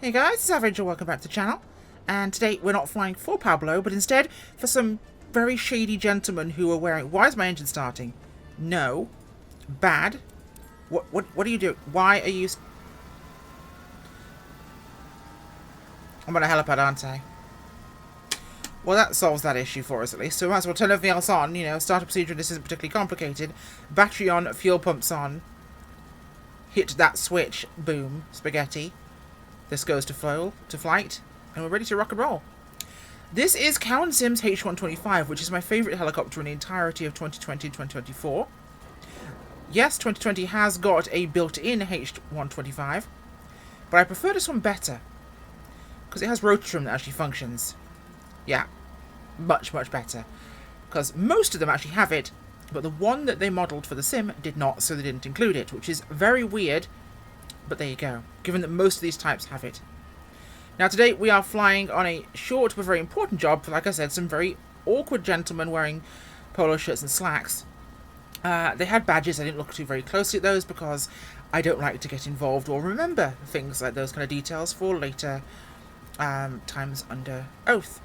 Hey guys, it's Average, welcome back to the channel. And today we're not flying for Pablo, but instead for some very shady gentlemen who are wearing... Why is my engine starting? No. Bad. What are you doing? Why are you... I'm on a helipad, aren't I? Well, that solves that issue for us at least. So we might as well turn everything else on. You know, starter procedure, this isn't particularly complicated. Battery on, fuel pumps on. Hit that switch. Boom. Spaghetti. This goes to flight, and we're ready to rock and roll. This is Cowansim's H125, which is my favourite helicopter in the entirety of 2020 and 2024. Yes, 2020 has got a built-in H125, but I prefer this one better, because it has rotor trim that actually functions. Yeah, much, much better. Because most of them actually have it, but the one that they modelled for the sim did not, so they didn't include it, which is very weird. But there you go, given that most of these types have it. Now today we are flying on a short but very important job for, like I said, some very awkward gentlemen wearing polo shirts and slacks. They had badges. I didn't look too very closely at those because I don't like to get involved or remember things like those kind of details for later times under oath.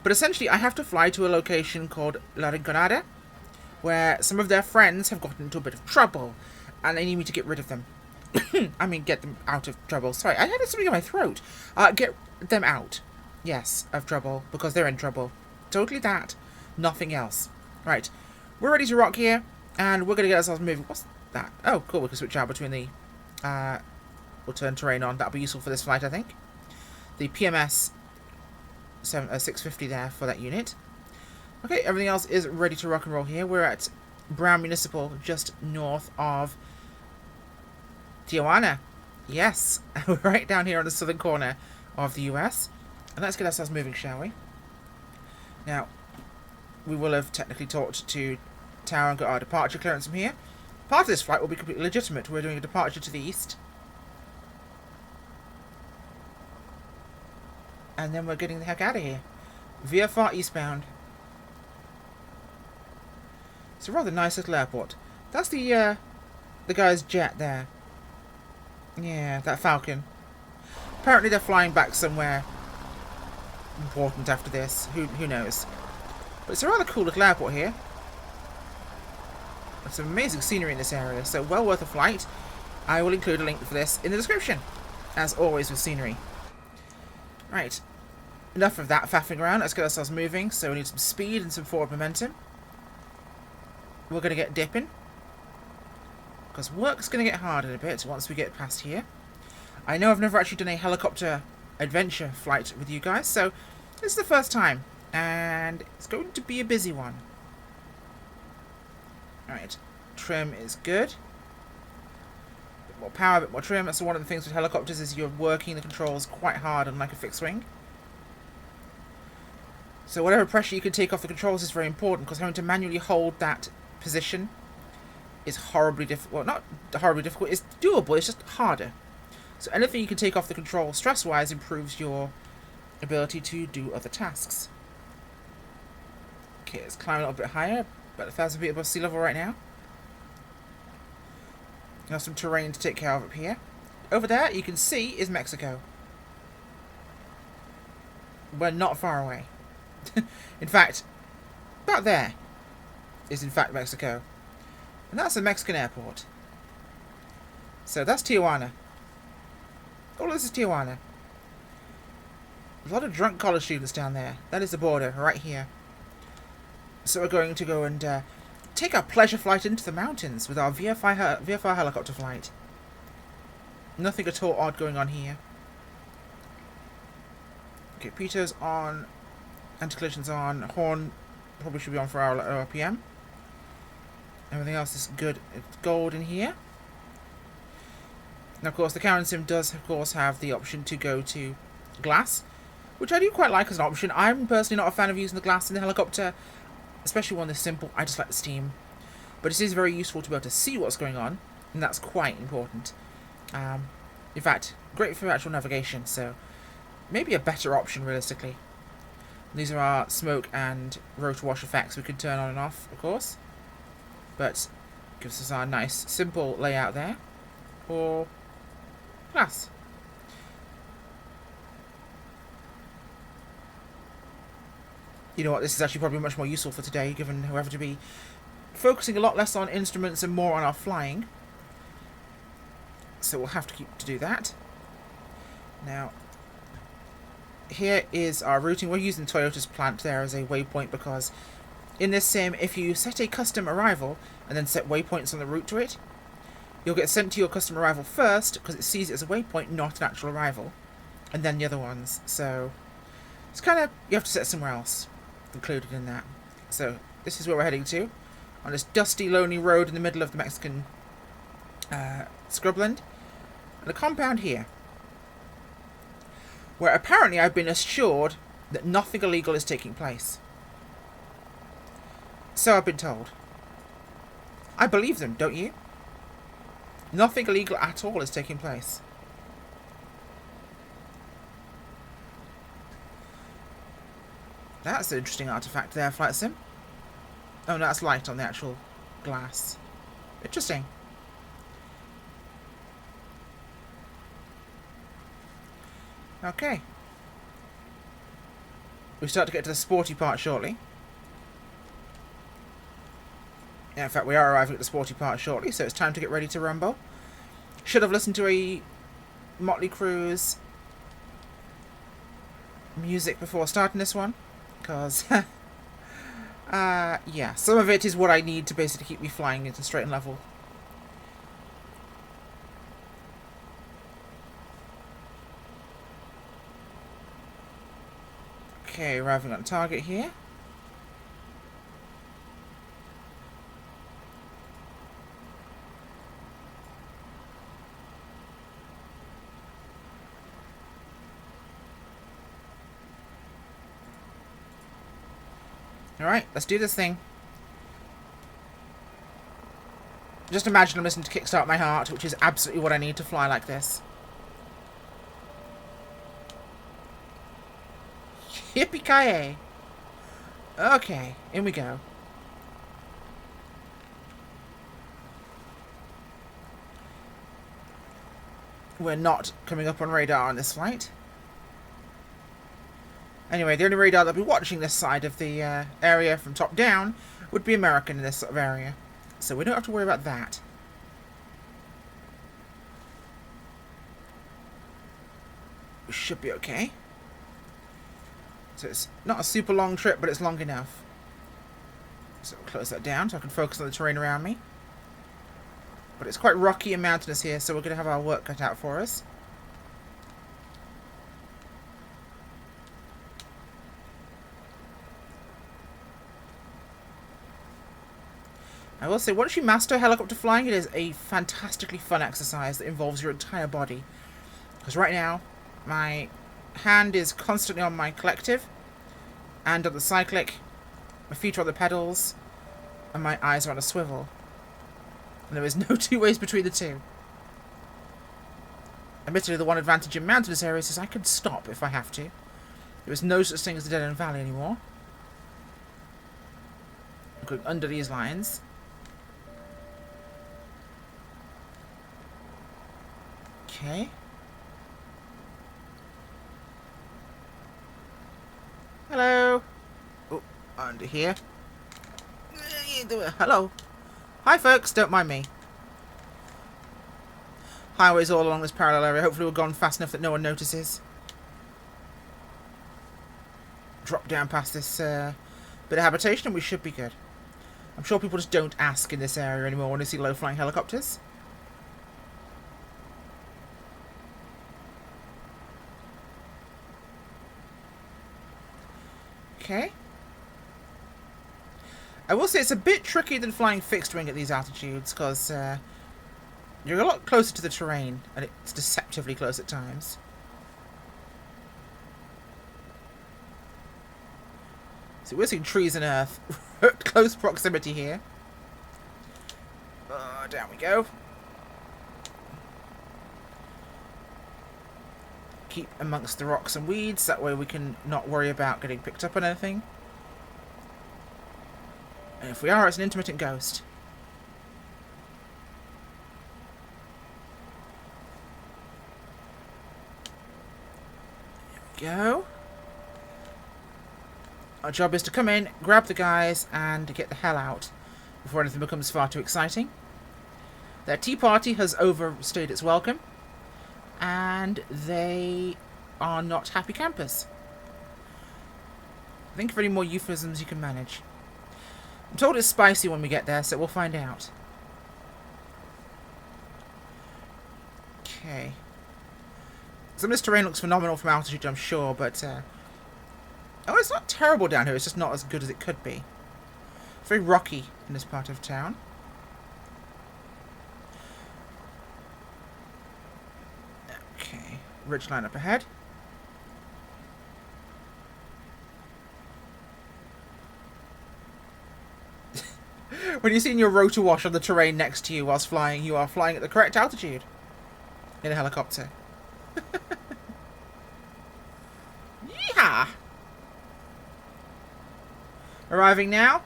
But essentially I have to fly to a location called La Rinconada, where some of their friends have gotten into a bit of trouble and they need me to get rid of them. I mean, get them out of trouble. Sorry, I had something in my throat. Get them out, yes, of trouble, because they're in trouble. Totally that. Nothing else. Right, we're ready to rock here, and we're going to get ourselves moving. What's that? Oh, cool, we can switch out between the... we'll turn terrain on. That'll be useful for this flight, I think. The PMS 650 there for that unit. Okay, everything else is ready to rock and roll here. We're at Brown Municipal, just north of... Tijuana. Yes, we're right down here on the southern corner of the US. And let's get ourselves moving, shall we? Now, we will have technically talked to Tower and got our departure clearance from here. Part of this flight will be completely legitimate. We're doing a departure to the east. And then we're getting the heck out of here. VFR eastbound. It's a rather nice little airport. That's the guy's jet there. Yeah, that Falcon. Apparently they're flying back somewhere important after this. Who knows? But it's a rather cool little airport here. There's some amazing scenery in this area, so well worth a flight. I will include a link for this in the description, as always with scenery. Right, enough of that faffing around. Let's get ourselves moving. So we need some speed and some forward momentum. We're going to get dipping, because work's going to get hard in a bit once we get past here. I know I've never actually done a helicopter adventure flight with you guys, so this is the first time, and it's going to be a busy one. Alright, trim is good. A bit more power, a bit more trim. That's one of the things with helicopters, is you're working the controls quite hard, unlike a fixed wing. So whatever pressure you can take off the controls is very important, because having to manually hold that position is horribly difficult. Well, not horribly difficult, it's doable, it's just harder. So anything you can take off the control stress-wise improves your ability to do other tasks. Okay, let's climb a little bit higher, about 1,000 feet above sea level right now. We have some terrain to take care of up here. Over there, you can see, is Mexico. We're not far away. In fact, about there is in fact Mexico. And that's a Mexican airport. So that's Tijuana. All of this is Tijuana. A lot of drunk college students down there. That is the border, right here. So we're going to go and take our pleasure flight into the mountains with our VFR helicopter flight. Nothing at all odd going on here. Okay, pitos on. Anti-collision's on. Horn probably should be on for our RPM. Everything else is good. It's gold in here. Now, of course, the Cowansim does, of course, have the option to go to glass, which I do quite like as an option. I'm personally not a fan of using the glass in the helicopter, especially one this simple. I just like the steam. But it is very useful to be able to see what's going on, and that's quite important. In fact, great for actual navigation, so maybe a better option, realistically. These are our smoke and rotor wash effects we can turn on and off, of course. But gives us our nice, simple layout there. Or glass. You know what, this is actually probably much more useful for today, given we have to be focusing a lot less on instruments and more on our flying. So we'll have to keep to do that. Now, here is our routing. We're using Toyota's plant there as a waypoint because in this sim, if you set a custom arrival and then set waypoints on the route to it, you'll get sent to your custom arrival first because it sees it as a waypoint, not an actual arrival, and then the other ones. So it's kind of, you have to set somewhere else included in that. So this is where we're heading to, on this dusty, lonely road in the middle of the Mexican scrubland, and a compound here, where apparently I've been assured that nothing illegal is taking place. So I've been told. I believe them, don't you? Nothing illegal at all is taking place. That's an interesting artifact there, Flight Sim. Oh, no, that's light on the actual glass. Interesting. Okay. We start to get to the sporty part shortly. Yeah, in fact, we are arriving at the sporty part shortly, so it's time to get ready to rumble. Should have listened to a Motley Crue's music before starting this one, because, yeah, some of it is what I need to basically keep me flying into straight and level. Okay, arriving on target here. Alright, let's do this thing. Just imagine I'm listening to Kickstart My Heart, which is absolutely what I need to fly like this. Yippee-ki-yay. Okay, in we go. We're not coming up on radar on this flight. Anyway, the only radar that'll be watching this side of the area from top down would be American in this sort of area. So we don't have to worry about that. We should be okay. So it's not a super long trip, but it's long enough. So we'll close that down so I can focus on the terrain around me. But it's quite rocky and mountainous here, so we're going to have our work cut out for us. I will say, once you master helicopter flying, it is a fantastically fun exercise that involves your entire body. Because right now, my hand is constantly on my collective and on the cyclic, my feet are on the pedals, and my eyes are on a swivel. And there is no two ways between the two. Admittedly, the one advantage in mountainous areas is I can stop if I have to. There is no such thing as the dead end valley anymore. I'm going under these lines. Okay. Hello. Oh, under here. Hello. Hi, folks. Don't mind me. Highways all along this parallel area. Hopefully we've gone fast enough that no one notices. Drop down past this bit of habitation and we should be good. I'm sure people just don't ask in this area anymore when they see low-flying helicopters. Okay. I will say it's a bit trickier than flying fixed wing at these altitudes because you're a lot closer to the terrain and it's deceptively close at times. So we're seeing trees and earth at close proximity here. Down we go. Keep amongst the rocks and weeds, that way we can not worry about getting picked up on anything. And if we are, it's an intermittent ghost. There we go. Our job is to come in, grab the guys, and get the hell out before anything becomes far too exciting. Their tea party has overstayed its welcome, and they are not happy campers. Think of any more euphemisms you can manage. I'm told it's spicy when we get there, so we'll find out. Okay. Some of this terrain looks phenomenal from altitude, I'm sure, but... oh, it's not terrible down here, it's just not as good as it could be. It's very rocky in this part of town. Okay, ridgeline up ahead. When you're seeing your rotor wash on the terrain next to you whilst flying, you are flying at the correct altitude in a helicopter. Yeehaw! Arriving now.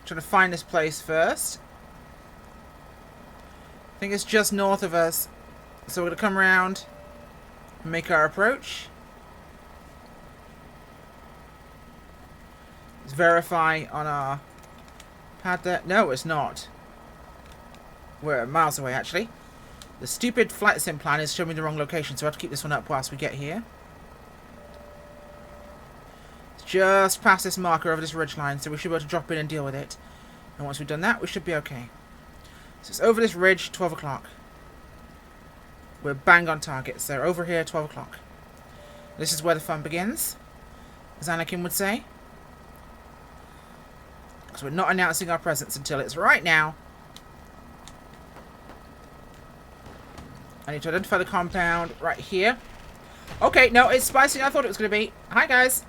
Trying to find this place first. I think it's just north of us. So we're going to come around and make our approach. Let's verify on our pad there. No, it's not. We're miles away, actually. The stupid flight sim plan is showing me the wrong location, so I have to keep this one up whilst we get here. It's just past this marker over this ridgeline, so we should be able to drop in and deal with it. And once we've done that, we should be okay. So it's over this ridge, 12 o'clock. We're bang on target, so over here, 12 o'clock. This is where the fun begins, as Anakin would say. Because we're not announcing our presence until it's right now. I need to identify the compound right here. Okay, no, it's spicy. I thought it was going to be. Hi, guys.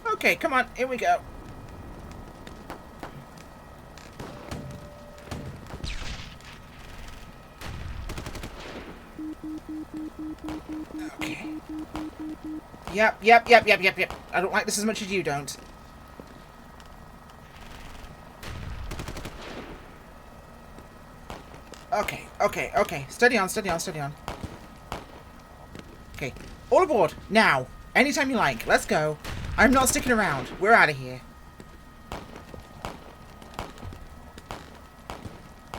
Okay, come on. Here we go. Okay. Yep. I don't like this as much as you don't. Okay. Steady on. Okay. All aboard. Now. Anytime you like. Let's go. I'm not sticking around. We're out of here.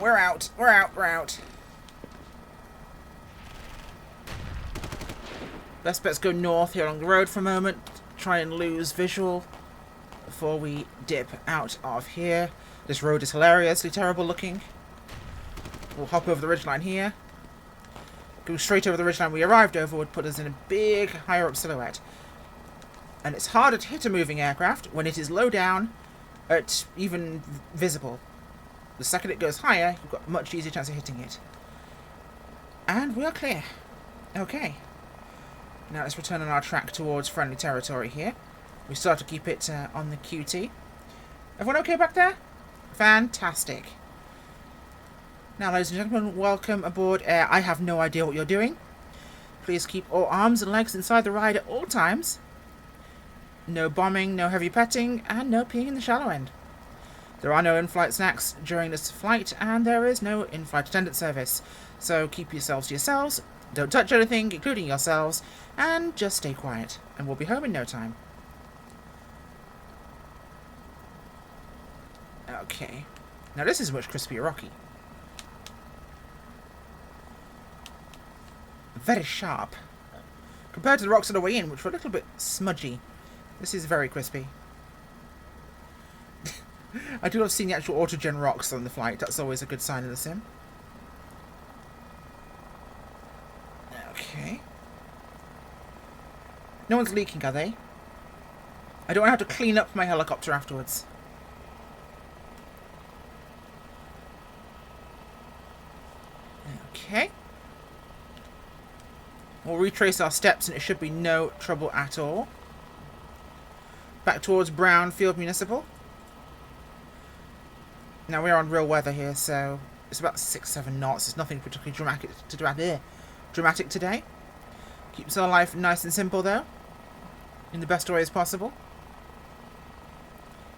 We're out. Best bet's go north here along the road for a moment. Try and lose visual before we dip out of here. This road is hilariously terrible looking. We'll hop over the ridgeline here. Go straight over the ridgeline we arrived over would put us in a big, higher up silhouette. And it's harder to hit a moving aircraft when it is low down at even visible. The second it goes higher, you've got a much easier chance of hitting it. And we are clear. Okay. Now let's return on our track towards friendly territory here. We still have to keep it on the QT. Everyone okay back there? Fantastic. Now, ladies and gentlemen, welcome aboard Air. I have no idea what you're doing. Please keep all arms and legs inside the ride at all times. No bombing, no heavy petting, and no peeing in the shallow end. There are no in-flight snacks during this flight, and there is no in-flight attendant service. So keep yourselves to yourselves, don't touch anything, including yourselves, and just stay quiet, and we'll be home in no time. Okay. Now this is much crispier rocky. Very sharp. Compared to the rocks on the way in, which were a little bit smudgy. This is very crispy. I do love seeing the actual autogen rocks on the flight. That's always a good sign of the sim. Okay. No one's leaking, are they? I don't want to have to clean up my helicopter afterwards. Okay. We'll retrace our steps and it should be no trouble at all. Back towards Brownfield Municipal. Now we're on real weather here, so it's about 6-7 knots. It's nothing particularly dramatic today. Keeps our life nice and simple though, in the best ways possible.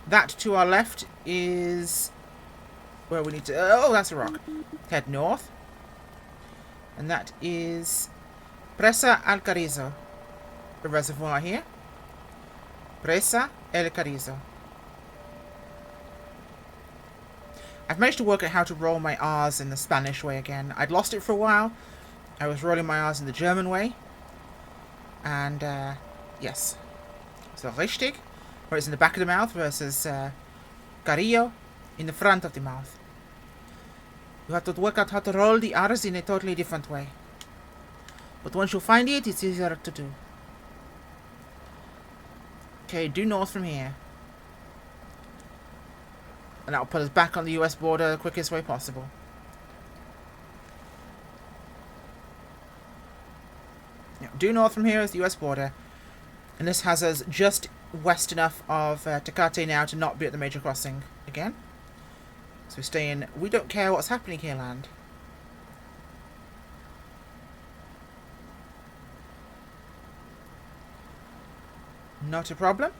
That to our left is where we need to... Oh, that's a rock. Head north. And that is Presa al Carrizo. The reservoir here. Presa el Carrizo. I've managed to work out how to roll my R's in the Spanish way again. I'd lost it for a while. I was rolling my R's in the German way. And, yes. So, richtig, where it's in the back of the mouth, versus Carrillo in the front of the mouth. You have to work out how to roll the R's in a totally different way. But once you find it, it's easier to do. Okay, due north from here. And that'll put us back on the US border the quickest way possible. Now, due north from here is the US border. And this has us just west enough of Tecate now to not be at the major crossing again. So we stay in we don't care what's happening here land. Not a problem.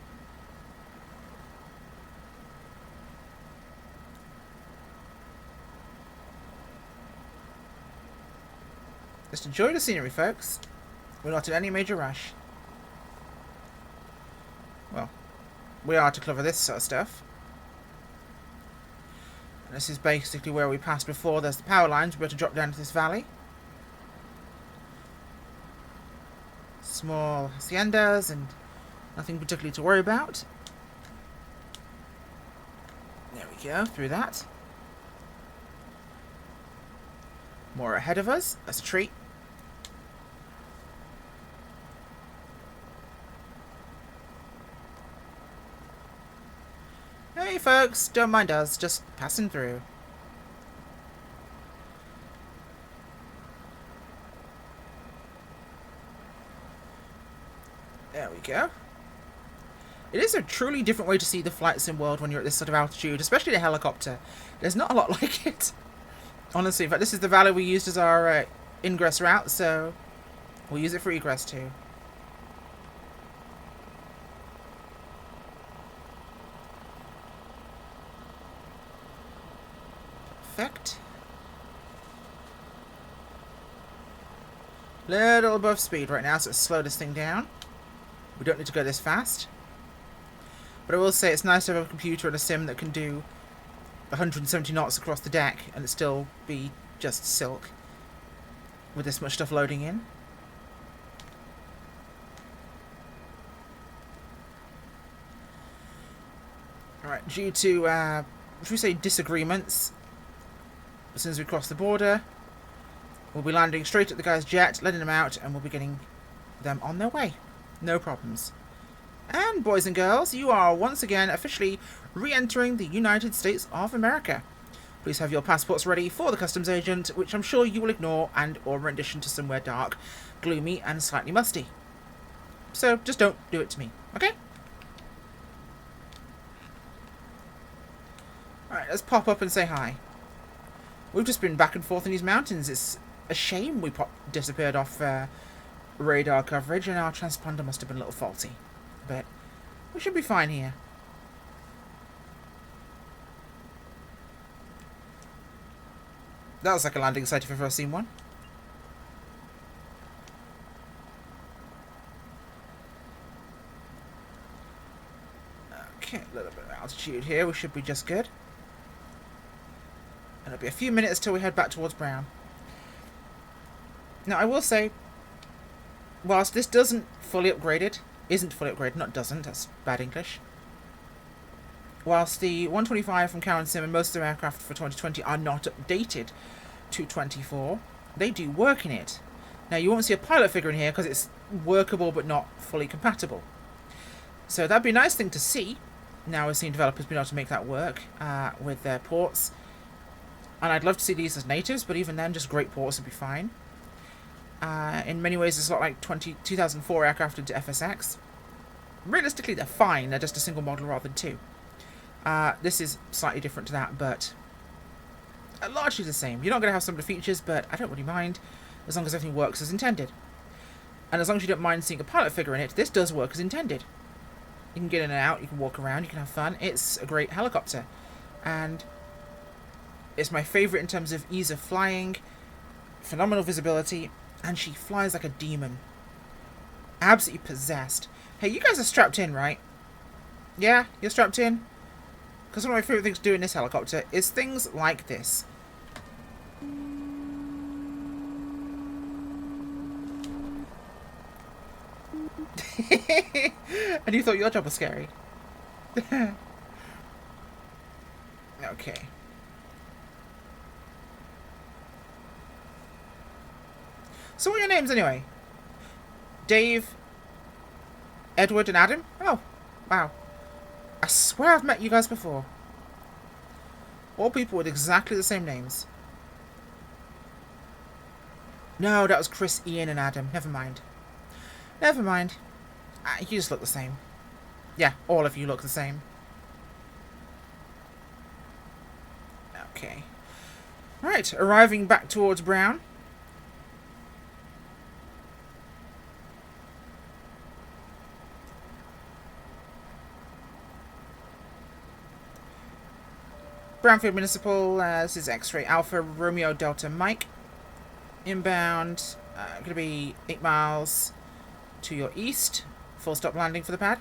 Just enjoy the scenery, folks. We're not in any major rush. Well, we are to cover this sort of stuff. And this is basically where we passed before. There's the power lines. We're going to drop down to this valley. Small haciendas and nothing particularly to worry about. There we go, through that. More ahead of us. That's a tree. Hey folks, don't mind us, just passing through. There we go. It is a truly different way to see the flight sim world when you're at this sort of altitude, especially the helicopter. There's not a lot like it. Honestly, in fact, this is the valley we used as our ingress route, so we'll use it for egress too. Perfect. Little above speed right now, so let's slow this thing down. We don't need to go this fast. But I will say it's nice to have a computer and a sim that can do 170 knots across the deck and it still be just silk with this much stuff loading in. Alright, due to, should we say, disagreements, as soon as we cross the border, we'll be landing straight at the guy's jet, letting them out, and we'll be getting them on their way. No problems. And, boys and girls, you are once again officially re-entering the United States of America. Please have your passports ready for the customs agent, which I'm sure you will ignore and or rendition to somewhere dark, gloomy, and slightly musty. So, just don't do it to me, okay? Alright, let's pop up and say hi. We've just been back and forth in these mountains. It's a shame we disappeared off radar coverage and our transponder must have been a little faulty. But we should be fine here. That was like a landing site if I've ever seen one. Okay, a little bit of altitude here. We should be just good. And it'll be a few minutes till we head back towards Brown. Now, I will say, whilst this isn't fully upgraded, not doesn't, that's bad English. Whilst the 125 from Cowansim and most of their aircraft for 2020 are not updated to 24, they do work in it. Now, you won't see a pilot figure in here because it's workable but not fully compatible. So that'd be a nice thing to see. Now we're seeing developers being able to make that work with their ports. And I'd love to see these as natives, but even then, just great ports would be fine. In many ways, it's a lot like 2004 aircraft into FSX. Realistically, they're fine. They're just a single model rather than two. This is slightly different to that, but largely the same. You're not going to have some of the features, but I don't really mind, as long as everything works as intended. And as long as you don't mind seeing a pilot figure in it, this does work as intended. You can get in and out, you can walk around, you can have fun. It's a great helicopter. And It's my favourite in terms of ease of flying, phenomenal visibility, and she flies like a demon. Absolutely possessed. Hey, you guys are strapped in, right? Yeah, you're strapped in? Because one of my favourite things to do in this helicopter is things like this. And you thought your job was scary. Okay. So what are your names anyway? Dave, Edward, and Adam? Oh, wow. I swear I've met you guys before. All people with exactly the same names. No, that was Chris, Ian, and Adam. Never mind. Never mind. You just look the same. Yeah, all of you look the same. Okay. Right, arriving back towards Brown. Brownfield Municipal, this is X-Ray Alpha Romeo Delta Mike. Inbound, going to be 8 miles to your east. Full stop landing for the pad.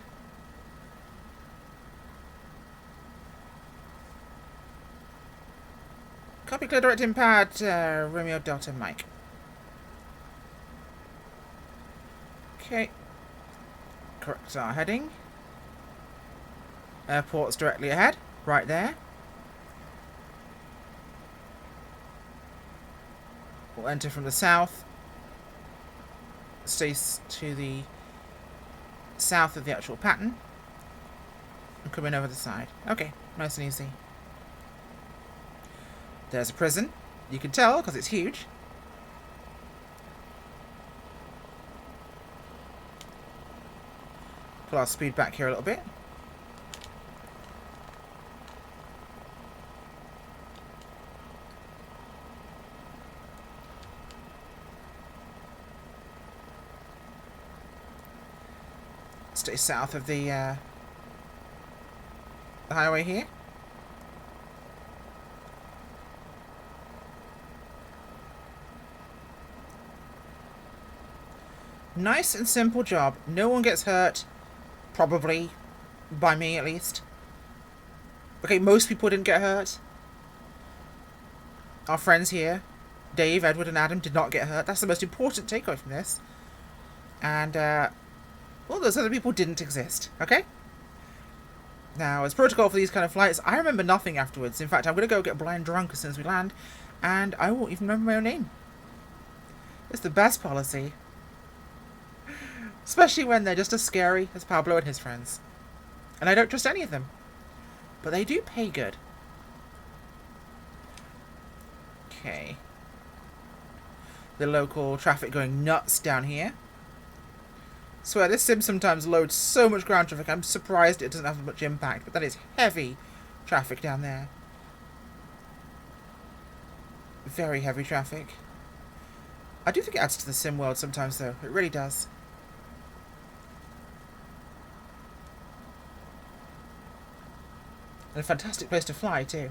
Copy, clear direct in pad, Romeo Delta Mike. Okay. Correct our heading. Airport's directly ahead, right there. We'll enter from the south. Stay to the south of the actual pattern. And come in over the side. Okay, nice and easy. There's a prison. You can tell because it's huge. Pull our speed back here a little bit. Stay south of the highway here. Nice and simple job. No one gets hurt. Probably. By me, at least. Okay, most people didn't get hurt. Our friends here, Dave, Edward, and Adam, did not get hurt. That's the most important takeaway from this. And, well, those other people didn't exist. Okay? Now, as protocol for these kind of flights, I remember nothing afterwards. In fact, I'm going to go get blind drunk as soon as we land. And I won't even remember my own name. It's the best policy. Especially when they're just as scary as Pablo and his friends. And I don't trust any of them. But they do pay good. Okay. The local traffic going nuts down here. Swear, this sim sometimes loads so much ground traffic, I'm surprised it doesn't have much impact. But that is heavy traffic down there. Very heavy traffic. I do think it adds to the sim world sometimes, though. It really does. And a fantastic place to fly, too.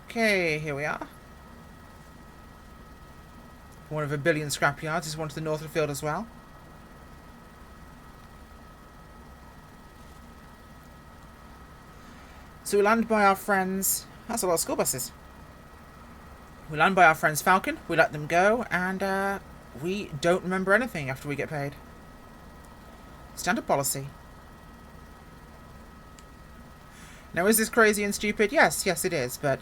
Okay, here we are. One of a billion scrapyards. There's one to the north of the field as well. So we land by our friends... That's a lot of school buses. We land by our friends Falcon, we let them go, and we don't remember anything after we get paid. Standard policy. Now, is this crazy and stupid? Yes, it is, but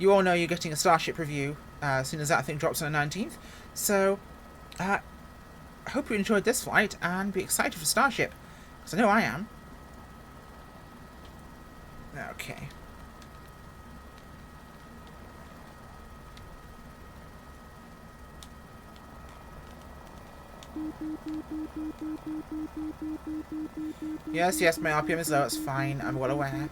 you all know you're getting a Starship review as soon as that thing drops on the 19th. So, I hope you enjoyed this flight and be excited for Starship, because I know I am. Okay. Yes, my RPM is low, it's fine, I'm well aware.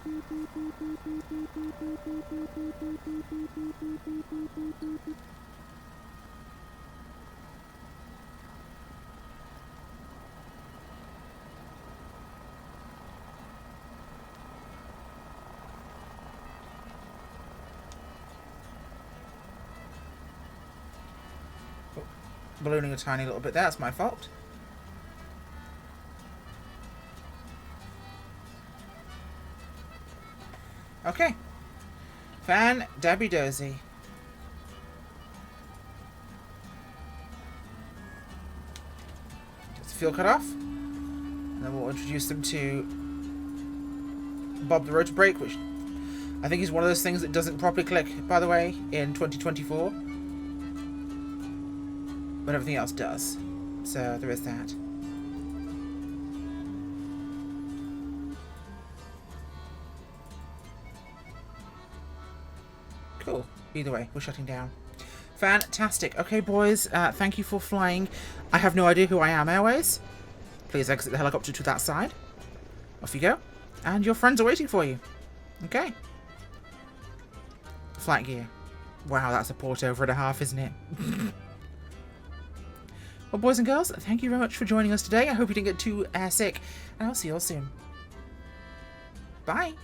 ballooning a tiny little bit there. That's my fault. Okay. Fan-dabby-dozy. Get the fuel cut off. And then we'll introduce them to Bob the rotor brake, which I think is one of those things that doesn't properly click, by the way, in 2024. But everything else does. So there is that. Cool. Either way, we're shutting down. Fantastic. Okay, boys, thank you for flying. I have no idea who I am, Airways. Please exit the helicopter to that side. Off you go. And your friends are waiting for you. Okay. Flight gear. Wow, that's a port over and a half, isn't it? Well, boys and girls, thank you very much for joining us today. I hope you didn't get too sick. And I'll see you all soon. Bye.